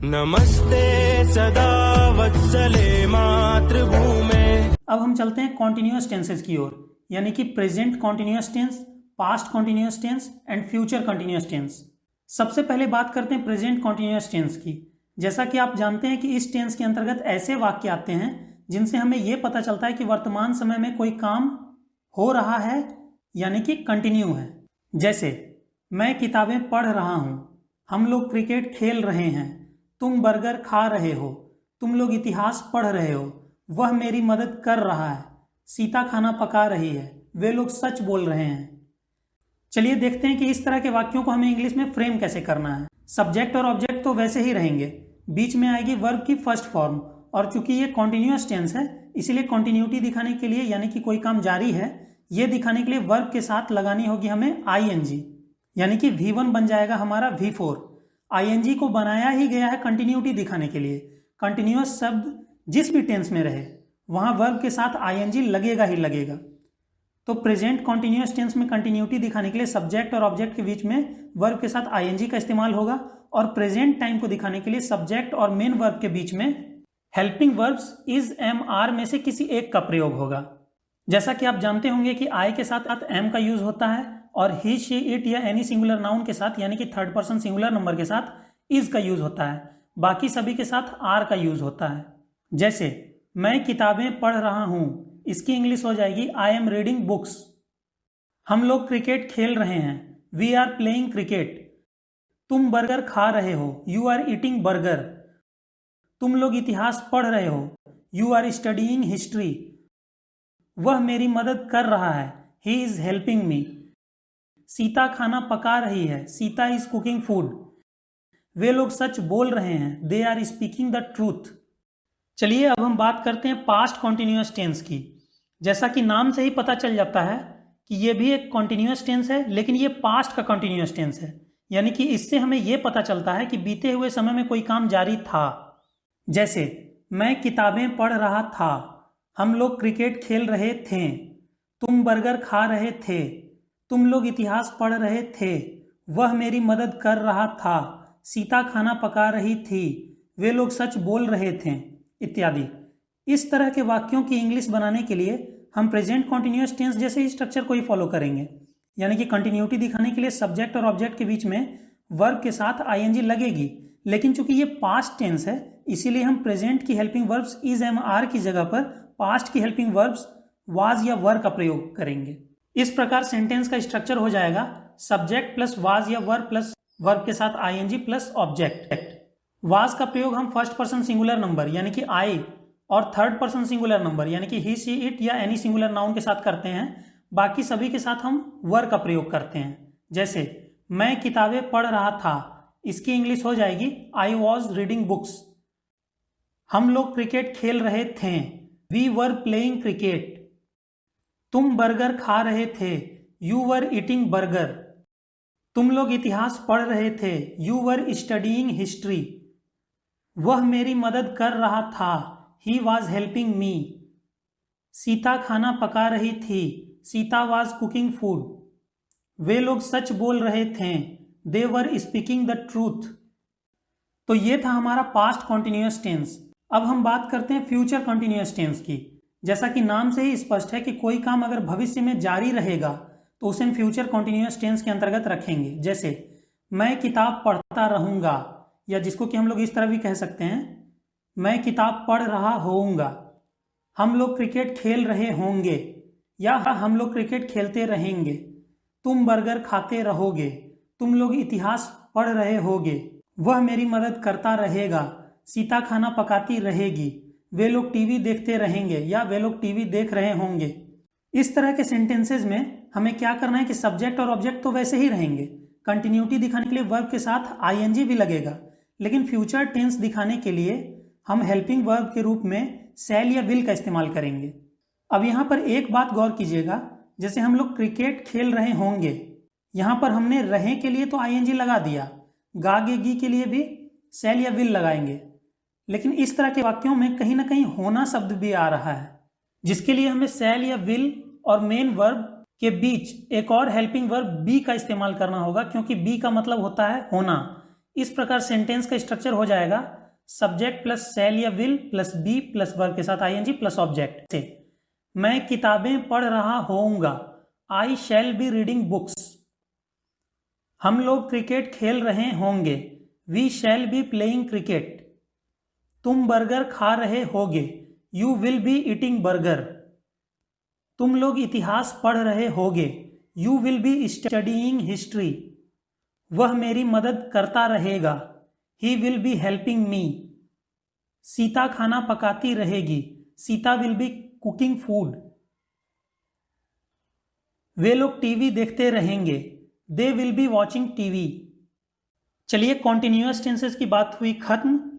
नमस्ते सदा वत्सले मातृभूमे। अब हम चलते हैं कॉन्टिन्यूअस टेंसेस की ओर, यानी कि present continuous tense, past continuous tense and future continuous tense. सबसे पहले बात करते हैं प्रेजेंट कॉन्टिन्यूअस टेंस की। जैसा कि आप जानते हैं कि इस टेंस के अंतर्गत ऐसे वाक्य आते हैं जिनसे हमें यह पता चलता है कि वर्तमान समय में कोई काम हो रहा है, यानी कि कंटिन्यू है। जैसे मैं किताबें पढ़ रहा हूं, हम लोग क्रिकेट खेल रहे हैं, तुम बर्गर खा रहे हो, तुम लोग इतिहास पढ़ रहे हो, वह मेरी मदद कर रहा है, सीता खाना पका रही है, वे लोग सच बोल रहे हैं। चलिए देखते हैं कि इस तरह के वाक्यों को हमें इंग्लिश में फ्रेम कैसे करना है। सब्जेक्ट और ऑब्जेक्ट तो वैसे ही रहेंगे, बीच में आएगी वर्ब की फर्स्ट फॉर्म, और चूंकि ये कॉन्टिन्यूअस टेंस है इसलिए कॉन्टिन्यूटी दिखाने के लिए, यानी कि कोई काम जारी है, ये दिखाने के लिए वर्ब के साथ लगानी होगी हमें ing, यानी कि V1 बन जाएगा हमारा V4। ing को बनाया ही गया है कंटिन्यूटी दिखाने के लिए। कंटिन्यूअस शब्द जिस भी टेंस में रहे वहां वर्ब के साथ ing लगेगा ही लगेगा। तो प्रेजेंट कॉन्टिन्यूअस टेंस में कंटिन्यूटी दिखाने के लिए सब्जेक्ट और ऑब्जेक्ट के बीच में वर्ब के साथ ing का इस्तेमाल होगा, और प्रेजेंट टाइम को दिखाने के लिए सब्जेक्ट और मेन वर्ब के बीच में helping verbs is am are में से किसी एक का प्रयोग होगा। जैसा कि आप जानते होंगे कि आई के साथ एम का यूज होता है, और ही शी इट या एनी सिंगुलर नाउन के साथ, यानी कि थर्ड पर्सन सिंगुलर नंबर के साथ इज का यूज होता है। बाकी सभी के साथ आर का यूज होता है। जैसे मैं किताबें पढ़ रहा हूं, इसकी इंग्लिश हो जाएगी आई एम रीडिंग बुक्स। हम लोग क्रिकेट खेल रहे हैं, वी आर प्लेइंग क्रिकेट। तुम बर्गर खा रहे हो, यू आर ईटिंग बर्गर। तुम लोग इतिहास पढ़ रहे हो, यू आर स्टडीइंग हिस्ट्री। वह मेरी मदद कर रहा है, he is helping me. Sita खाना पका रही है, सीता इज कुकिंग फूड। वे लोग सच बोल रहे हैं, they are speaking the truth. चलिए अब हम बात करते हैं पास्ट कॉन्टिन्यूअस टेंस की। जैसा कि नाम से ही पता चल जाता है कि यह भी एक कॉन्टिन्यूअस टेंस है, लेकिन यह पास्ट का कॉन्टिन्यूअस टेंस है, यानी कि इससे हमें यह पता चलता है कि बीते हुए समय में कोई काम जारी था। जैसे मैं किताबें पढ़ रहा था, हम लोग क्रिकेट खेल रहे थे, तुम बर्गर खा रहे थे, तुम लोग इतिहास पढ़ रहे थे, वह मेरी मदद कर रहा था, सीता खाना पका रही थी, वे लोग सच बोल रहे थे, इत्यादि। इस तरह के वाक्यों की इंग्लिश बनाने के लिए हम प्रेजेंट कॉन्टिन्यूअस टेंस जैसे ही स्ट्रक्चर को ही फॉलो करेंगे, यानी कि कंटिन्यूटी दिखाने के लिए सब्जेक्ट और ऑब्जेक्ट के बीच में वर्ब के साथ ing लगेगी, लेकिन चूंकि ये पास्ट टेंस है इसीलिए हम प्रेजेंट की helping verbs is am are की जगह पर पास्ट की हेल्पिंग वर्ब्स वाज या वर का प्रयोग करेंगे। इस प्रकार सेंटेंस का स्ट्रक्चर हो जाएगा सब्जेक्ट प्लस वाज या वर प्लस वर्ब के साथ ing प्लस ऑब्जेक्ट। वाज का प्रयोग हम फर्स्ट पर्सन सिंगुलर नंबर यानी कि आई और थर्ड पर्सन सिंगुलर नंबर यानी कि ही शी इट या एनी सिंगुलर नाउन के साथ करते हैं। बाकी सभी के साथ हम वर का प्रयोग करते हैं। जैसे मैं किताबें पढ़ रहा था, इसकी इंग्लिश हो जाएगी आई वॉज रीडिंग बुक्स। हम लोग क्रिकेट खेल रहे थे, वी वर प्लेइंग क्रिकेट। तुम बर्गर खा रहे थे, यू वर ईटिंग बर्गर। तुम लोग इतिहास पढ़ रहे थे, यू वर स्टडीइंग हिस्ट्री। वह मेरी मदद कर रहा था, he was helping me. Sita खाना पका रही थी, सीता वॉज कुकिंग फूड। वे लोग सच बोल रहे थे, दे वर स्पीकिंग द ट्रूथ। तो ये था हमारा पास्ट कॉन्टिन्यूअस टेंस। अब हम बात करते हैं फ्यूचर कॉन्टिन्यूअस टेंस की। जैसा कि नाम से ही स्पष्ट है कि कोई काम अगर भविष्य में जारी रहेगा तो उसे हम फ्यूचर कॉन्टिन्यूअस टेंस के अंतर्गत रखेंगे। जैसे मैं किताब पढ़ता रहूंगा, या जिसको कि हम लोग इस तरह भी कह सकते हैं मैं किताब पढ़ रहा होऊंगा। हम लोग क्रिकेट खेल रहे होंगे, या हम लोग क्रिकेट खेलते रहेंगे। तुम बर्गर खाते रहोगे, तुम लोग इतिहास पढ़ रहे होगे। वह मेरी मदद करता रहेगा, सीता खाना पकाती रहेगी। वे लोग टीवी देखते रहेंगे, या वे लोग टीवी देख रहे होंगे। इस तरह के सेंटेंसेज में हमें क्या करना है कि सब्जेक्ट और ऑब्जेक्ट तो वैसे ही रहेंगे, कंटिन्यूटी दिखाने के लिए वर्ब के साथ ing भी लगेगा, लेकिन फ्यूचर टेंस दिखाने के लिए हम हेल्पिंग वर्ब के रूप में शैल या विल का इस्तेमाल करेंगे। अब यहाँ पर एक बात गौर कीजिएगा, जैसे हम लोग क्रिकेट खेल रहे होंगे, यहाँ पर हमने रहे के लिए तो ing लगा दिया, गागे के लिए भी शैल या विल लगाएंगे, लेकिन इस तरह के वाक्यों में कहीं ना कहीं होना शब्द भी आ रहा है, जिसके लिए हमें शैल या विल और मेन वर्ब के बीच एक और हेल्पिंग वर्ब बी का इस्तेमाल करना होगा, क्योंकि बी का मतलब होता है होना, इस प्रकार सेंटेंस का स्ट्रक्चर हो जाएगा सब्जेक्ट प्लस शैल या will plus be plus verb के साथ आईएनजी प्लस ऑब्जेक्ट से। मैं किताबें पढ़ रहा होऊंगा, I shall be reading books. हम लोग क्रिकेट खेल रहे होंगे, we shall be playing cricket. तुम बर्गर खा रहे होगे, you will be eating burger. तुम लोग इतिहास पढ़ रहे होगे, you will be studying history. वह मेरी मदद करता रहेगा, he will be helping me. Sita खाना पकाती रहेगी, Sita will be cooking food. वे लोग टीवी देखते रहेंगे, they will be watching TV. चलिए कॉन्टिन्यूअस टेंसेस की बात हुई खत्म।